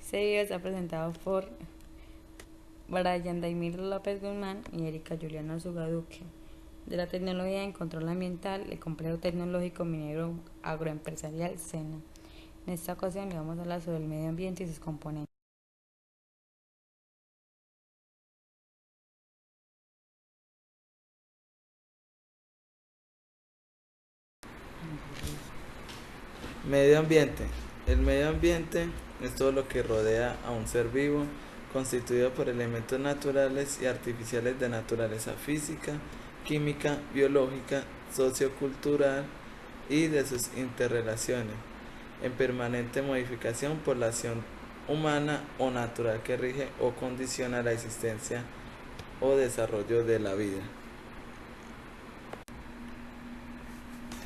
Este video está presentado por Brian Daimir López Guzmán y Erika Juliana Zugaduque, de la Tecnología en Control Ambiental, el Complejo Tecnológico Minero Agroempresarial SENA. En esta ocasión le vamos a hablar sobre el medio ambiente y sus componentes. Medio ambiente. El medio ambiente es todo lo que rodea a un ser vivo, constituido por elementos naturales y artificiales de naturaleza física, química, biológica, sociocultural y de sus interrelaciones, en permanente modificación por la acción humana o natural que rige o condiciona la existencia o desarrollo de la vida.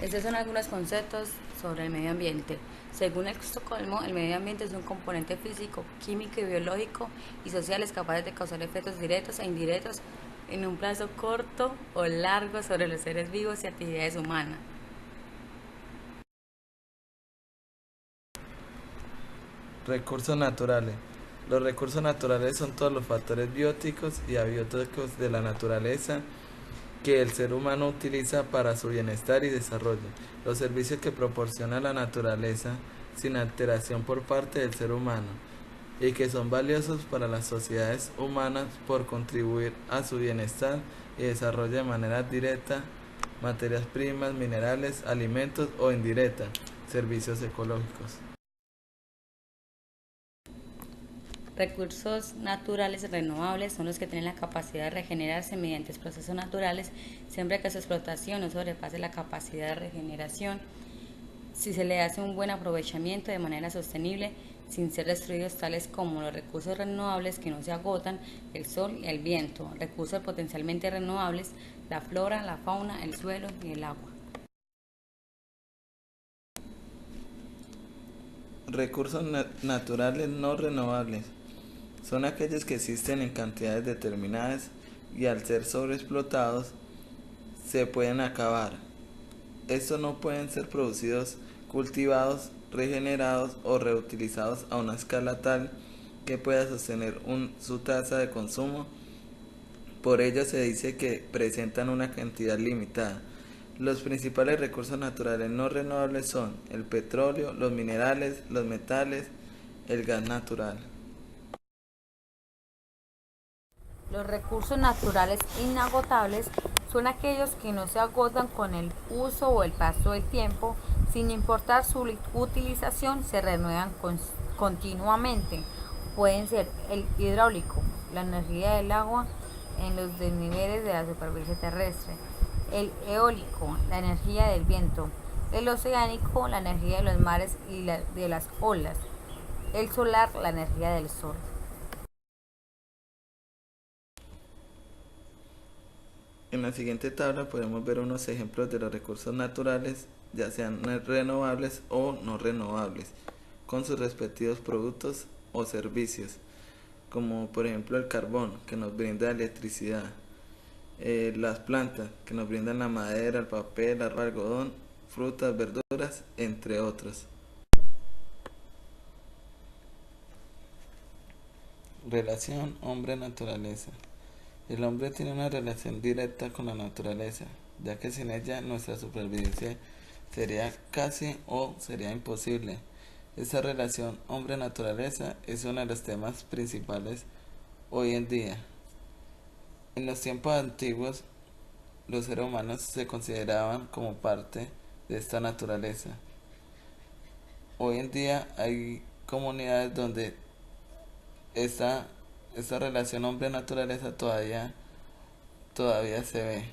Estos son algunos conceptos sobre el medio ambiente. Según el Estocolmo, el medio ambiente es un componente físico, químico y biológico y sociales capaces de causar efectos directos e indirectos en un plazo corto o largo sobre los seres vivos y actividades humanas. Recursos naturales. Los recursos naturales son todos los factores bióticos y abióticos de la naturaleza que el ser humano utiliza para su bienestar y desarrollo. Los servicios que proporciona la naturaleza sin alteración por parte del ser humano y que son valiosos para las sociedades humanas por contribuir a su bienestar y desarrollo de manera directa, materias primas, minerales, alimentos o indirecta, servicios ecológicos. Recursos naturales renovables son los que tienen la capacidad de regenerarse mediante procesos naturales, siempre que su explotación no sobrepase la capacidad de regeneración, si se le hace un buen aprovechamiento de manera sostenible, sin ser destruidos, tales como los recursos renovables que no se agotan, el sol y el viento, recursos potencialmente renovables, la flora, la fauna, el suelo y el agua. Recursos naturales no renovables son aquellos que existen en cantidades determinadas y al ser sobreexplotados se pueden acabar. Estos no pueden ser producidos, cultivados, regenerados o reutilizados a una escala tal que pueda sostener su tasa de consumo. Por ello se dice que presentan una cantidad limitada. Los principales recursos naturales no renovables son el petróleo, los minerales, los metales, el gas natural. Los recursos naturales inagotables son aquellos que no se agotan con el uso o el paso del tiempo, sin importar su utilización, se renuevan continuamente. Pueden ser el hidráulico, la energía del agua en los desniveles de la superficie terrestre, el eólico, la energía del viento, el oceánico, la energía de los mares y de las olas, el solar, la energía del sol. En la siguiente tabla podemos ver unos ejemplos de los recursos naturales, ya sean renovables o no renovables, con sus respectivos productos o servicios, como por ejemplo el carbón, que nos brinda electricidad, las plantas, que nos brindan la madera, el papel, el algodón, frutas, verduras, entre otros. Relación hombre-naturaleza. El hombre tiene una relación directa con la naturaleza, ya que sin ella nuestra supervivencia sería casi o sería imposible. Esta relación hombre-naturaleza es uno de los temas principales hoy en día. En los tiempos antiguos, los seres humanos se consideraban como parte de esta naturaleza. Hoy en día hay comunidades donde esta relación hombre-naturaleza todavía se ve.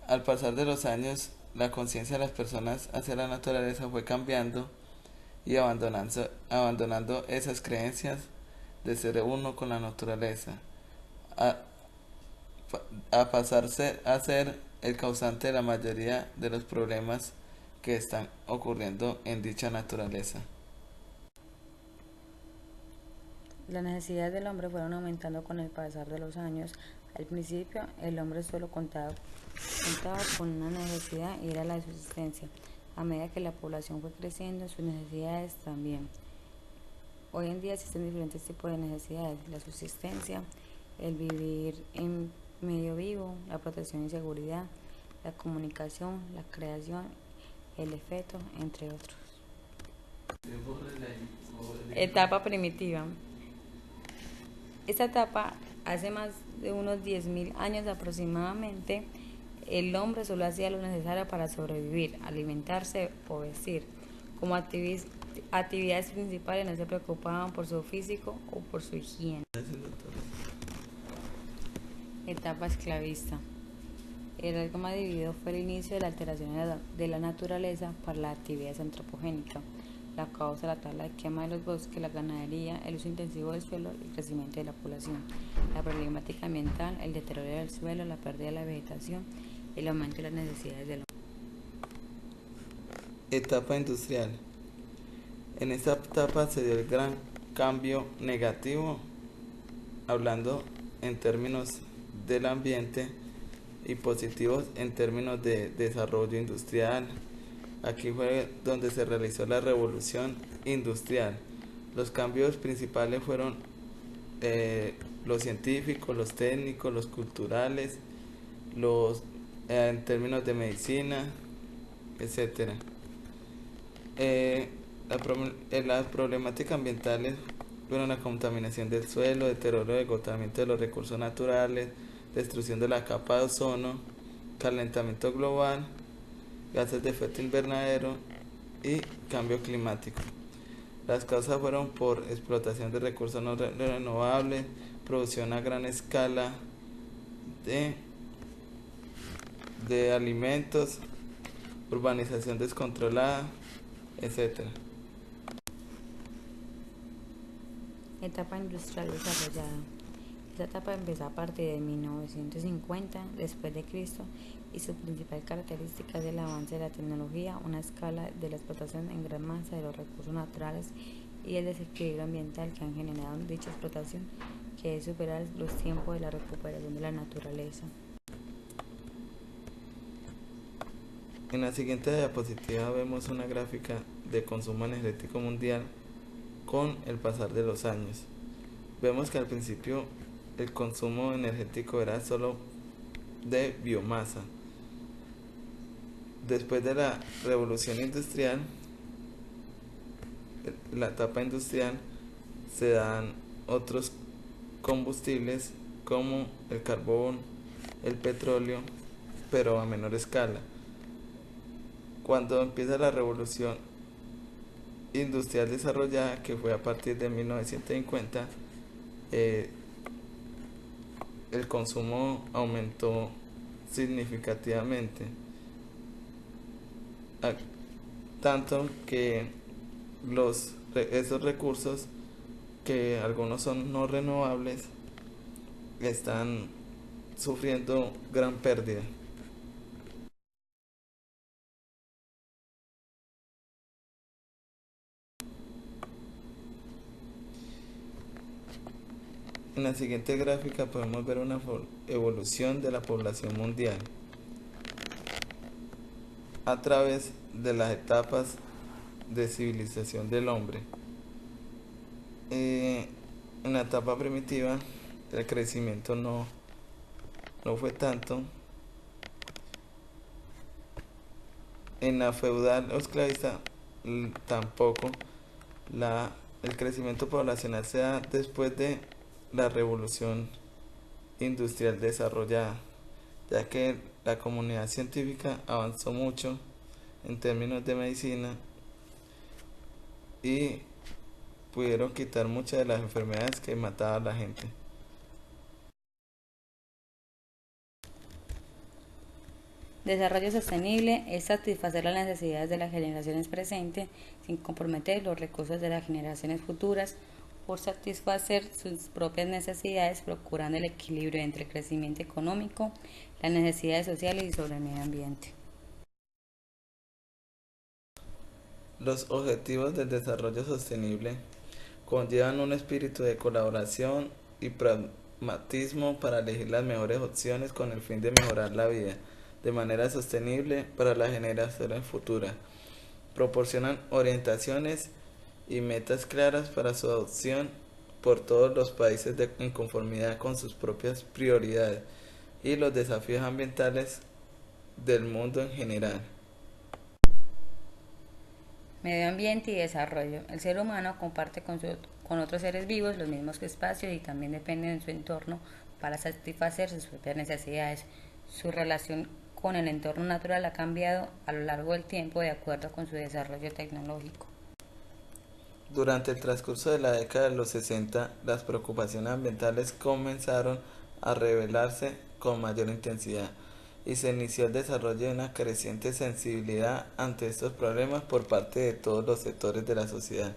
Al pasar de los años, la conciencia de las personas hacia la naturaleza fue cambiando y abandonando esas creencias de ser uno con la naturaleza, a, a pasarse a ser el causante de la mayoría de los problemas que están ocurriendo en dicha naturaleza. Las necesidades del hombre fueron aumentando con el pasar de los años. Al principio, el hombre solo contaba con una necesidad y era la de subsistencia. A medida que la población fue creciendo, sus necesidades también. Hoy en día existen diferentes tipos de necesidades: la subsistencia, el vivir en medio vivo, la protección y seguridad, la comunicación, la creación, el efecto, entre otros. Etapa primitiva. Esta etapa, hace más de unos 10.000 años aproximadamente, el hombre solo hacía lo necesario para sobrevivir, alimentarse o vestir. Como actividades principales no se preocupaban por su físico o por su higiene. Etapa esclavista. El rasgo más dividido fue el inicio de la alteración de la naturaleza para las actividades antropogénicas, la causa de la tala de quema de los bosques, la ganadería, el uso intensivo del suelo y el crecimiento de la población, la problemática ambiental, el deterioro del suelo, la pérdida de la vegetación, el aumento de las necesidades del hombre. Etapa industrial. En esta etapa se dio el gran cambio negativo, hablando en términos del ambiente, y positivos en términos de desarrollo industrial. Aquí fue donde se realizó la revolución industrial. Los cambios principales fueron los científicos, los técnicos, los culturales, en términos de medicina, etc. Las problemáticas ambientales fueron la contaminación del suelo, deterioro y agotamiento de los recursos naturales, destrucción de la capa de ozono, calentamiento global, gases de efecto invernadero y cambio climático. Las causas fueron por explotación de recursos no renovables, producción a gran escala de alimentos, urbanización descontrolada, etc. Etapa industrial desarrollada. Esta etapa empezó a partir de 1950 después de Cristo y su principal característica es el avance de la tecnología, una escala de la explotación en gran masa de los recursos naturales y el desequilibrio ambiental que han generado dicha explotación, que es superar los tiempos de la recuperación de la naturaleza. En la siguiente diapositiva vemos una gráfica de consumo energético mundial con el pasar de los años. Vemos que al principio el consumo energético era solo de biomasa. Después de la revolución industrial, la etapa industrial, se dan otros combustibles como el carbón, el petróleo, pero a menor escala. Cuando empieza la revolución industrial desarrollada, que fue a partir de 1950, el consumo aumentó significativamente, tanto que esos recursos, que algunos son no renovables, están sufriendo gran pérdida. En la siguiente gráfica podemos ver una evolución de la población mundial a través de las etapas de civilización del hombre. En la etapa primitiva el crecimiento no fue tanto. En la feudal o esclavista tampoco. El crecimiento poblacional se da después de la revolución industrial desarrollada, ya que la comunidad científica avanzó mucho en términos de medicina y pudieron quitar muchas de las enfermedades que mataban a la gente. Desarrollo sostenible es satisfacer las necesidades de las generaciones presentes sin comprometer los recursos de las generaciones futuras, por satisfacer sus propias necesidades, procurando el equilibrio entre el crecimiento económico, las necesidades sociales y sobre el medio ambiente. Los objetivos del desarrollo sostenible conllevan un espíritu de colaboración y pragmatismo para elegir las mejores opciones con el fin de mejorar la vida de manera sostenible para las generaciones futuras. Proporcionan orientaciones y metas claras para su adopción por todos los países en conformidad con sus propias prioridades y los desafíos ambientales del mundo en general. Medio ambiente y desarrollo. El ser humano comparte con otros seres vivos los mismos espacios y también depende de su entorno para satisfacer sus propias necesidades. Su relación con el entorno natural ha cambiado a lo largo del tiempo de acuerdo con su desarrollo tecnológico. Durante el transcurso de la década de los 60, las preocupaciones ambientales comenzaron a revelarse con mayor intensidad y se inició el desarrollo de una creciente sensibilidad ante estos problemas por parte de todos los sectores de la sociedad.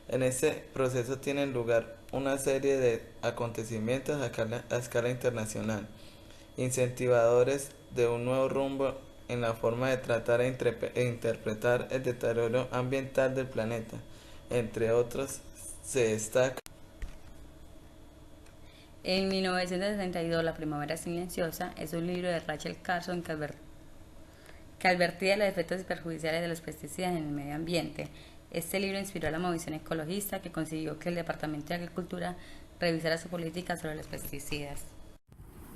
En este proceso tienen lugar una serie de acontecimientos a escala internacional, incentivadores de un nuevo rumbo en la forma de tratar e interpretar el deterioro ambiental del planeta. Entre otros, se destaca En 1962, La primavera silenciosa es un libro de Rachel Carson que advertía de los efectos perjudiciales de los pesticidas en el medio ambiente. Este libro inspiró a la movilización ecologista que consiguió que el Departamento de Agricultura revisara su política sobre los pesticidas.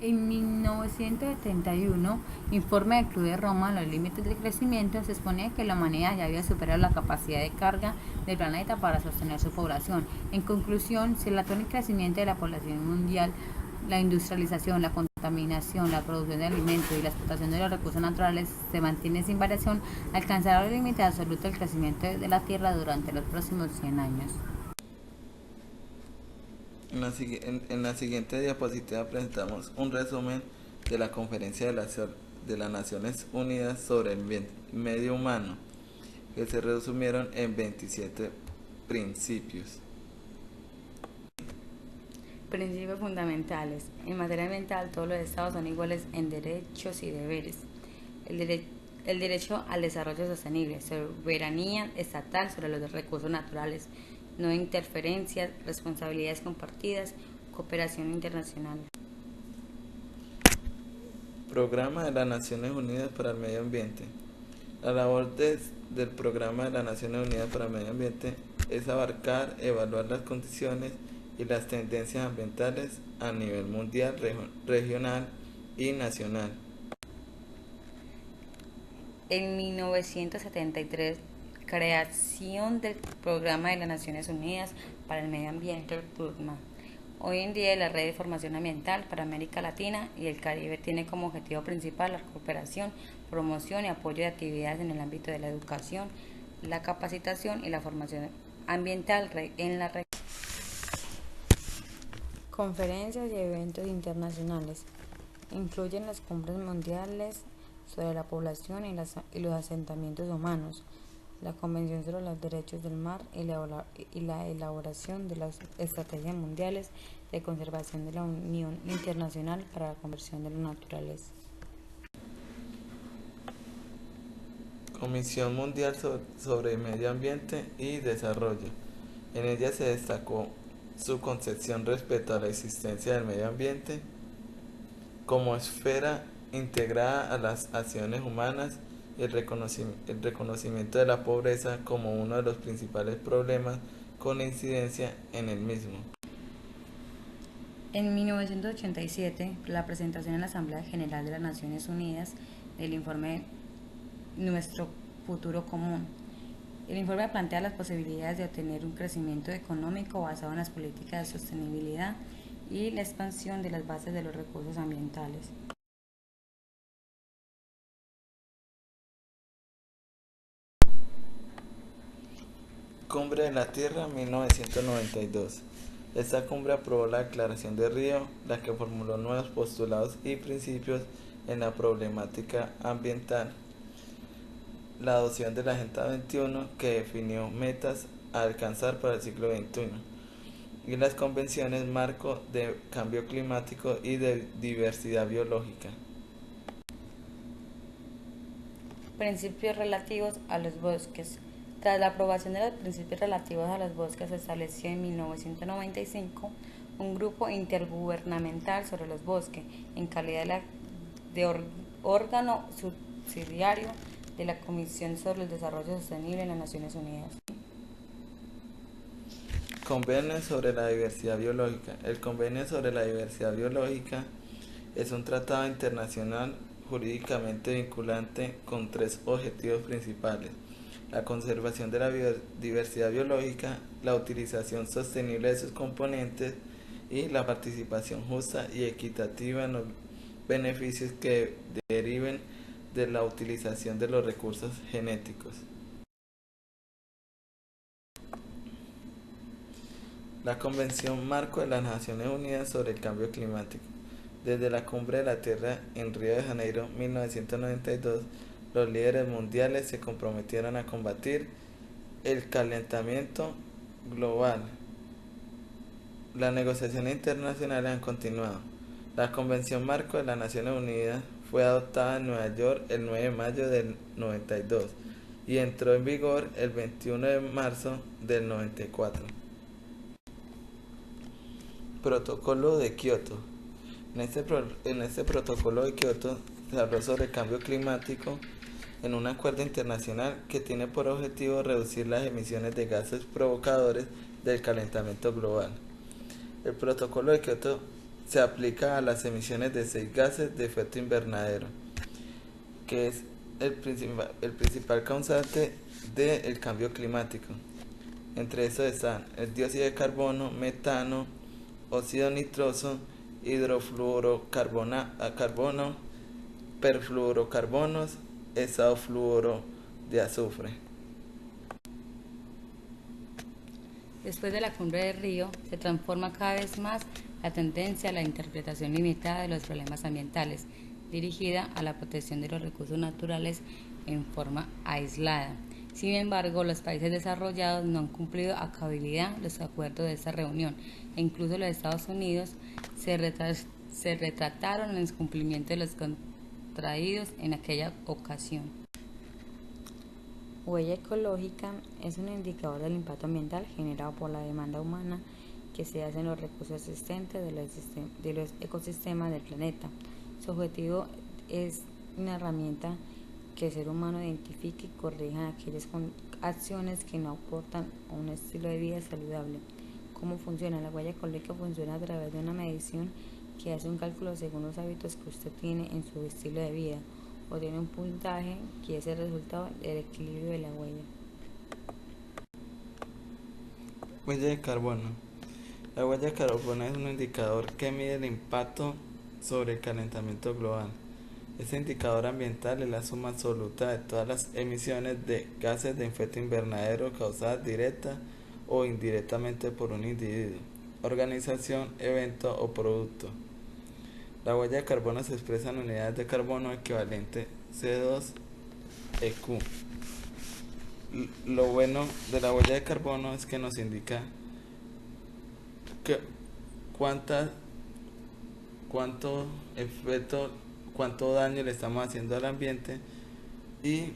En 1971, informe del Club de Roma, Los límites del crecimiento, se exponía que la humanidad ya había superado la capacidad de carga del planeta para sostener su población. En conclusión, si el actual crecimiento de la población mundial, la industrialización, la contaminación, la producción de alimentos y la explotación de los recursos naturales se mantiene sin variación, alcanzará el límite absoluto del crecimiento de la Tierra durante los próximos 100 años. en la siguiente diapositiva presentamos un resumen de la Conferencia de las Naciones Unidas sobre el Medio Humano, que se resumieron en 27 principios. Principios fundamentales. En materia ambiental, todos los estados son iguales en derechos y deberes. El derecho al desarrollo sostenible, soberanía estatal sobre los recursos naturales, no interferencias, responsabilidades compartidas, cooperación internacional. Programa de las Naciones Unidas para el Medio Ambiente. La labor del Programa de las Naciones Unidas para el Medio Ambiente es abarcar, evaluar las condiciones y las tendencias ambientales a nivel mundial, regional y nacional. En 1973, creación del Programa de las Naciones Unidas para el Medio Ambiente, PURMA. Hoy en día, la Red de Formación Ambiental para América Latina y el Caribe tiene como objetivo principal la cooperación, promoción y apoyo de actividades en el ámbito de la educación, la capacitación y la formación ambiental en la región. Conferencias y eventos internacionales. Incluyen las cumbres mundiales sobre la población y los asentamientos humanos, la Convención sobre los Derechos del Mar y la elaboración de las estrategias mundiales de conservación de la Unión Internacional para la Conservación de la Naturaleza. Comisión Mundial sobre Medio Ambiente y Desarrollo. En ella se destacó su concepción respecto a la existencia del medio ambiente como esfera integrada a las acciones humanas y el reconocimiento de la pobreza como uno de los principales problemas con incidencia en el mismo. En 1987, la presentación en la Asamblea General de las Naciones Unidas del informe Nuestro futuro común. El informe plantea las posibilidades de obtener un crecimiento económico basado en las políticas de sostenibilidad y la expansión de las bases de los recursos ambientales. Cumbre de la Tierra 1992. Esta cumbre aprobó la Declaración de Río, la que formuló nuevos postulados y principios en la problemática ambiental. La adopción de la Agenda 21, que definió metas a alcanzar para el siglo XXI, y las convenciones marco de cambio climático y de diversidad biológica. Principios relativos a los bosques. Tras la aprobación de los principios relativos a los bosques, se estableció en 1995 un grupo intergubernamental sobre los bosques, en calidad de órgano subsidiario de la Comisión sobre el Desarrollo Sostenible en las Naciones Unidas. Convenio sobre la diversidad biológica. El Convenio sobre la diversidad biológica es un tratado internacional jurídicamente vinculante con tres objetivos principales: la conservación de la biodiversidad biológica, la utilización sostenible de sus componentes y la participación justa y equitativa en los beneficios que deriven de la utilización de los recursos genéticos. La Convención Marco de las Naciones Unidas sobre el Cambio Climático. Desde la Cumbre de la Tierra en Río de Janeiro, 1992, los líderes mundiales se comprometieron a combatir el calentamiento global. Las negociaciones internacionales han continuado. La Convención Marco de las Naciones Unidas fue adoptada en Nueva York el 9 de mayo del 92 y entró en vigor el 21 de marzo del 94. Protocolo de Kioto. En este protocolo de Kioto se habló sobre cambio climático en un acuerdo internacional que tiene por objetivo reducir las emisiones de gases provocadores del calentamiento global. El protocolo de Kioto se aplica a las emisiones de 6 gases de efecto invernadero, que es el principal causante del cambio climático. Entre estos están el dióxido de carbono, metano, óxido nitroso, hidrofluorocarbono, perfluorocarbonos, estado fluoro de azufre. Después de la Cumbre de Río, se transforma cada vez más la tendencia a la interpretación limitada de los problemas ambientales, dirigida a la protección de los recursos naturales en forma aislada. Sin embargo, los países desarrollados no han cumplido a cabalidad los acuerdos de esta reunión, e incluso los Estados Unidos se retrataron en el cumplimiento de los contraídos en aquella ocasión. Huella ecológica es un indicador del impacto ambiental generado por la demanda humana que se hace en los recursos existentes de los ecosistemas del planeta. Su objetivo es una herramienta que el ser humano identifique y corrija aquellas acciones que no aportan a un estilo de vida saludable. ¿Cómo funciona? La huella ecológica funciona a través de una medición que hace un cálculo según los hábitos que usted tiene en su estilo de vida, o tiene un puntaje que es el resultado del equilibrio de la huella. Huella de carbono. La huella de carbono es un indicador que mide el impacto sobre el calentamiento global. Este indicador ambiental es la suma absoluta de todas las emisiones de gases de efecto invernadero causadas directa o indirectamente por un individuo, organización, evento o producto. La huella de carbono se expresa en unidades de carbono equivalente CO2 EQ. Lo bueno de la huella de carbono es que nos indica cuánto daño le estamos haciendo al ambiente, y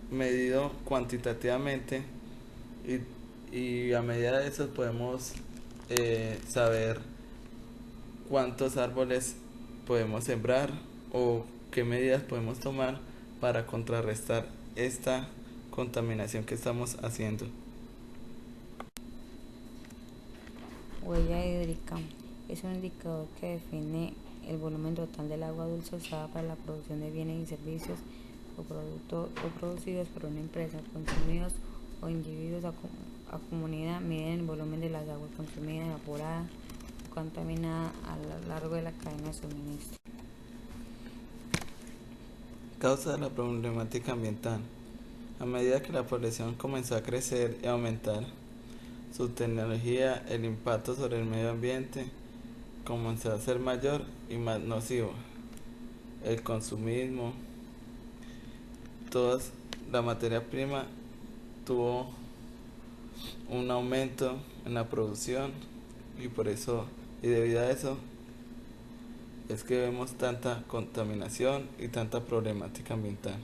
medido cuantitativamente, y a medida de eso podemos saber cuántos árboles podemos sembrar o qué medidas podemos tomar para contrarrestar esta contaminación que estamos haciendo. Huella hídrica es un indicador que define el volumen total del agua dulce usada para la producción de bienes y servicios o producidos por una empresa, consumidos o individuos a comunidad. Miden el volumen de las aguas consumidas, evaporadas o contaminadas a lo largo de la cadena de suministro. Causa de la problemática ambiental. A medida que la población comenzó a crecer y aumentar, su tecnología, el impacto sobre el medio ambiente comenzó a ser mayor y más nocivo. El consumismo, la materia prima tuvo un aumento en la producción, y debido a eso es que vemos tanta contaminación y tanta problemática ambiental.